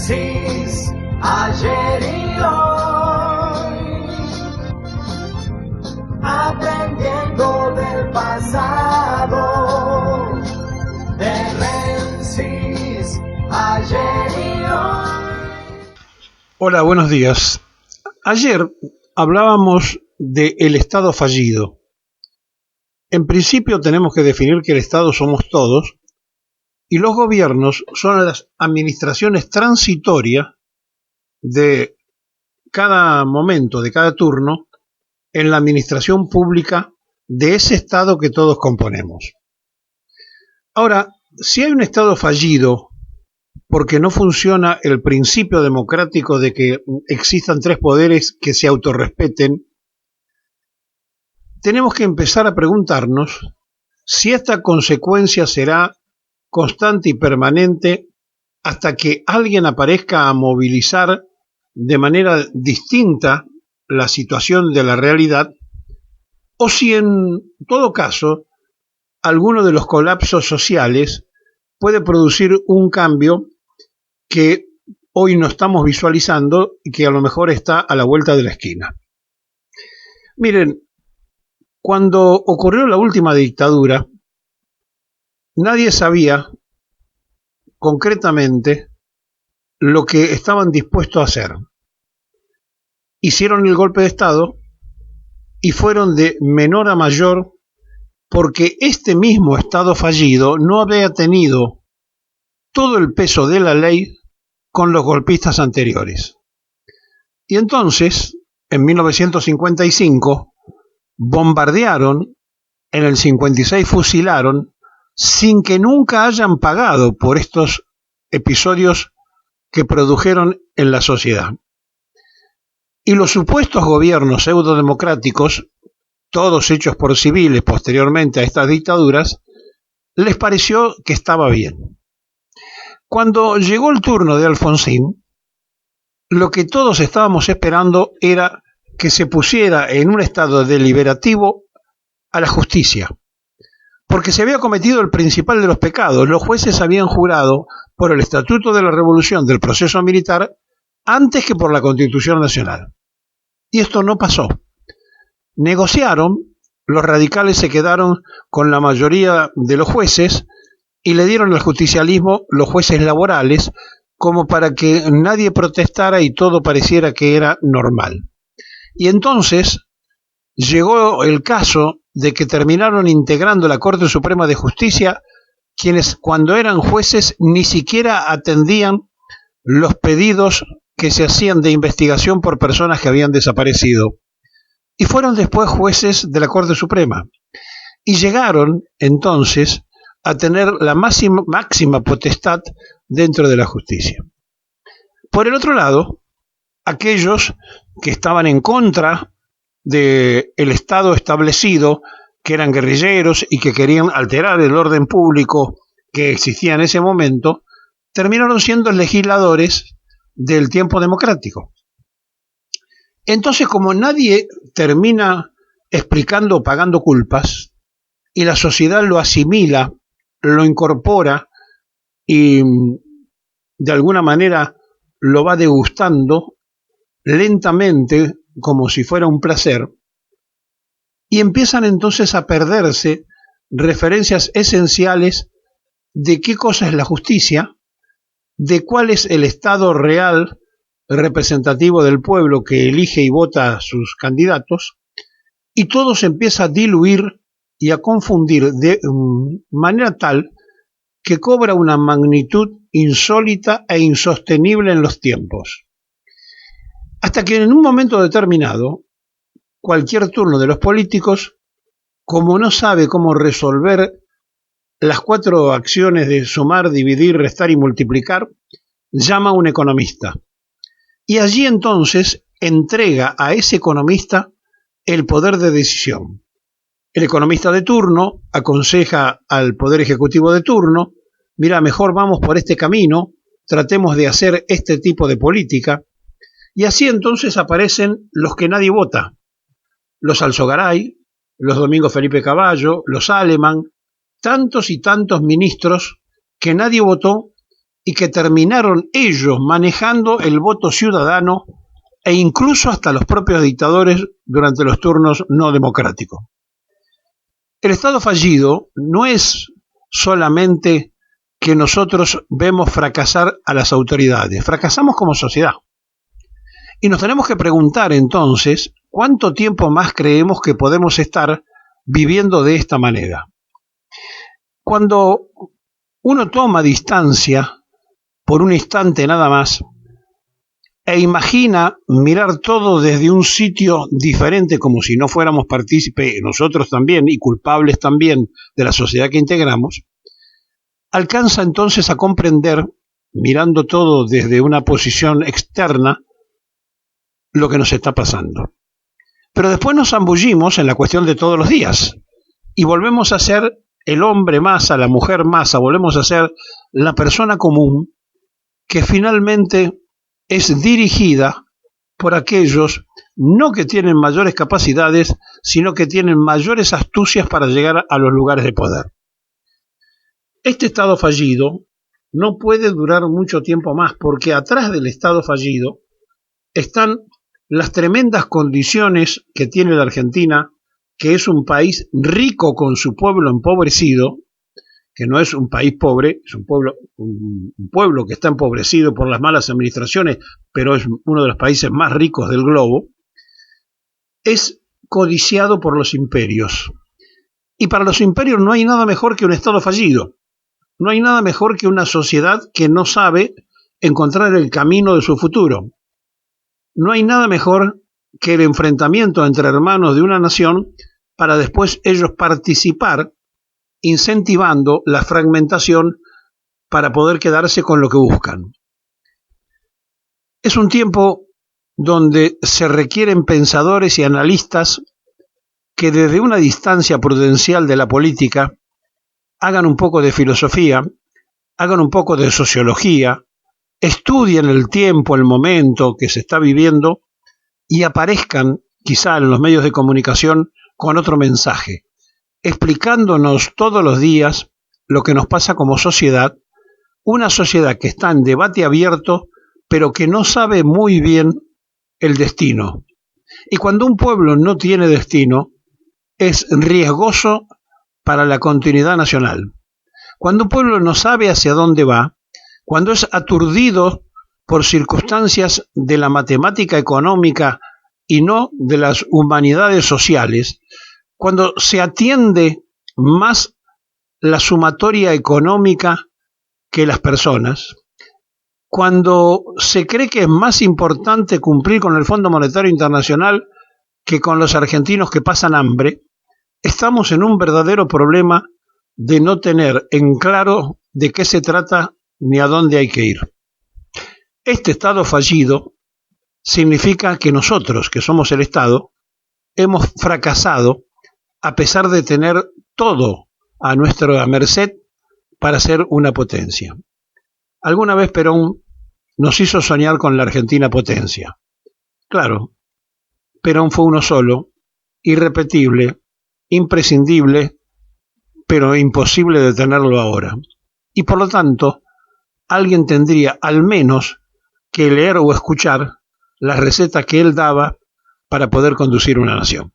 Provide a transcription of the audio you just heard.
Demencis, ayer y hoy, aprendiendo del pasado. Demencis, ayer y hoy. Hola, buenos días. Ayer hablábamos del Estado fallido. En principio tenemos que definir que el Estado somos todos y los gobiernos son las administraciones transitorias de cada momento, de cada turno, en la administración pública de ese Estado que todos componemos. Ahora, si hay un Estado fallido porque no funciona el principio democrático de que existan tres poderes que se autorrespeten, tenemos que empezar a preguntarnos si esta consecuencia será constante y permanente hasta que alguien aparezca a movilizar de manera distinta la situación de la realidad, o si en todo caso alguno de los colapsos sociales puede producir un cambio que hoy no estamos visualizando y que a lo mejor está a la vuelta de la esquina. Miren, cuando ocurrió la última dictadura, nadie sabía concretamente lo que estaban dispuestos a hacer. Hicieron el golpe de Estado y fueron de menor a mayor porque este mismo Estado fallido no había tenido todo el peso de la ley con los golpistas anteriores. Y entonces, en 1955, bombardearon, en el 56 fusilaron, sin que nunca hayan pagado por estos episodios que produjeron en la sociedad. Y los supuestos gobiernos pseudodemocráticos, todos hechos por civiles posteriormente a estas dictaduras, les pareció que estaba bien. Cuando llegó el turno de Alfonsín, lo que todos estábamos esperando era que se pusiera en un estado deliberativo a la justicia, porque se había cometido el principal de los pecados. Los jueces habían jurado por el Estatuto de la Revolución del proceso militar antes que por la Constitución Nacional. Y esto no pasó. Negociaron, los radicales se quedaron con la mayoría de los jueces y le dieron al justicialismo los jueces laborales como para que nadie protestara y todo pareciera que era normal. Y entonces llegó el caso de que terminaron integrando la Corte Suprema de Justicia quienes cuando eran jueces ni siquiera atendían los pedidos que se hacían de investigación por personas que habían desaparecido. Y fueron después jueces de la Corte Suprema. Y llegaron entonces a tener la máxima potestad dentro de la justicia. Por el otro lado, aquellos que estaban en contra del Estado establecido, que eran guerrilleros y que querían alterar el orden público que existía en ese momento, terminaron siendo legisladores del tiempo democrático. Entonces, como nadie termina explicando o pagando culpas, y la sociedad lo asimila, lo incorpora y de alguna manera lo va degustando lentamente como si fuera un placer, y empiezan entonces a perderse referencias esenciales de qué cosa es la justicia, de cuál es el Estado real representativo del pueblo que elige y vota a sus candidatos, y todo se empieza a diluir y a confundir de manera tal que cobra una magnitud insólita e insostenible en los tiempos. Hasta que en un momento determinado, cualquier turno de los políticos, como no sabe cómo resolver las cuatro acciones de sumar, dividir, restar y multiplicar, llama a un economista. Y allí entonces entrega a ese economista el poder de decisión. El economista de turno aconseja al Poder Ejecutivo de turno: mira, mejor vamos por este camino, tratemos de hacer este tipo de política. Y así entonces aparecen los que nadie vota: los Alzogaray, los Domingo Felipe Cavallo, los Alemán, tantos y tantos ministros que nadie votó y que terminaron ellos manejando el voto ciudadano e incluso hasta los propios dictadores durante los turnos no democráticos. El Estado fallido no es solamente que nosotros vemos fracasar a las autoridades, fracasamos como sociedad. Y nos tenemos que preguntar entonces, ¿cuánto tiempo más creemos que podemos estar viviendo de esta manera? Cuando uno toma distancia por un instante nada más e imagina mirar todo desde un sitio diferente, como si no fuéramos partícipes nosotros también y culpables también de la sociedad que integramos, alcanza entonces a comprender, mirando todo desde una posición externa, lo que nos está pasando. Pero después nos zambullimos en la cuestión de todos los días y volvemos a ser el hombre masa, la mujer masa, volvemos a ser la persona común que finalmente es dirigida por aquellos no que tienen mayores capacidades, sino que tienen mayores astucias para llegar a los lugares de poder. Este Estado fallido no puede durar mucho tiempo más, porque atrás del Estado fallido están las tremendas condiciones que tiene la Argentina, que es un país rico con su pueblo empobrecido, que no es un país pobre, es un pueblo que está empobrecido por las malas administraciones, pero es uno de los países más ricos del globo, es codiciado por los imperios. Y para los imperios no hay nada mejor que un Estado fallido, no hay nada mejor que una sociedad que no sabe encontrar el camino de su futuro. No hay nada mejor que el enfrentamiento entre hermanos de una nación para después ellos participar incentivando la fragmentación para poder quedarse con lo que buscan. Es un tiempo donde se requieren pensadores y analistas que desde una distancia prudencial de la política hagan un poco de filosofía, hagan un poco de sociología, estudien el tiempo, el momento que se está viviendo y aparezcan quizá en los medios de comunicación con otro mensaje, explicándonos todos los días lo que nos pasa como sociedad, una sociedad que está en debate abierto, pero que no sabe muy bien el destino. Y cuando un pueblo no tiene destino, es riesgoso para la continuidad nacional. Cuando un pueblo no sabe hacia dónde va, cuando es aturdido por circunstancias de la matemática económica y no de las humanidades sociales, cuando se atiende más la sumatoria económica que las personas, cuando se cree que es más importante cumplir con el Fondo Monetario Internacional que con los argentinos que pasan hambre, estamos en un verdadero problema de no tener en claro de qué se trata ni a dónde hay que ir. Este Estado fallido significa que nosotros, que somos el Estado, hemos fracasado a pesar de tener todo a nuestra merced para ser una potencia. Alguna vez Perón nos hizo soñar con la Argentina potencia. Claro, Perón fue uno solo, irrepetible, imprescindible, pero imposible de tenerlo ahora. Y por lo tanto, alguien tendría al menos que leer o escuchar las recetas que él daba para poder conducir una nación.